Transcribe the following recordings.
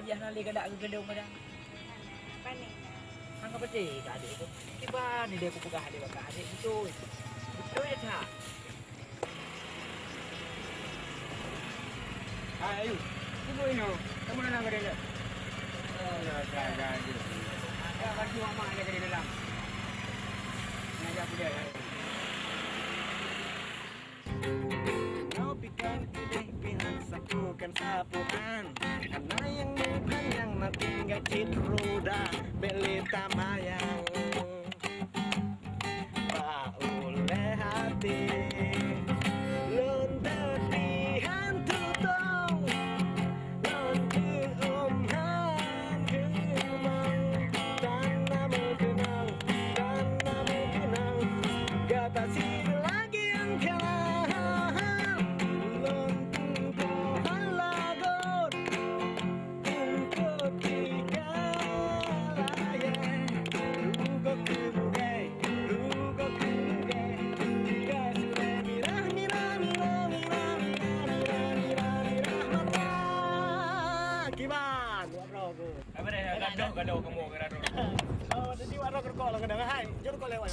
kerja nali kada gedung kada. Paning. Angka peti adik tu. Tiba ni dia aku pegah dia bakal adik betul. Betul ya tak? Ayo. Tunggu ini. Kamu nak ke dalam? Oh, dah. Ya, baju mama ada di dalam. Ngajak aku dia. Ngopikan ide pihak sapukan sapukan karena yang bukan yang mati nggak roda beli tamayang oleh hati lontar di hantu tong lontar omhan kemang tanam kenang gak pasti lagi yang kalah lontar lagot untuk tiga raya rugo kemugai tiga sudah mirah mata kiban warog Apa dia? Gaduh kamu gaduh. oh jadi warog kerkol kadang hai jor kol lewat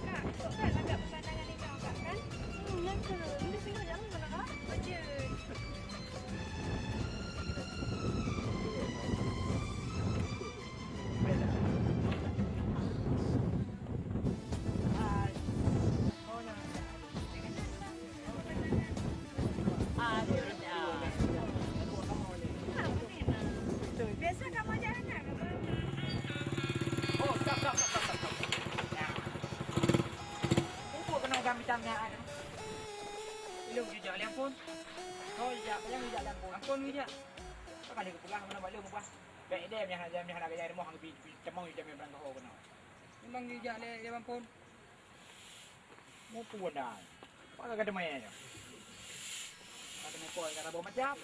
Kak, kok kan agak pemandangan ni kau kak kan? yang keren di sini yang mana kak Baca. Biasa kamu jalan kan? Oh, stop. Ya. Aku kena gambar camnya ada. Belum juga ampun. Oh, iya, yang juga ampun. Ampun juga. Apa kali aku pegang mana balik aku pas. Baik dia yang nak kerja rumah hang cemong je memang kau kena. Memang dia le ampun. Mu pun dah. Apa kata main je. Kata nak kau kata bawa macam.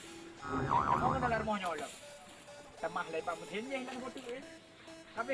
Kau kena rumahnya Allah. Temah lepas mungkin yang nak buat tu.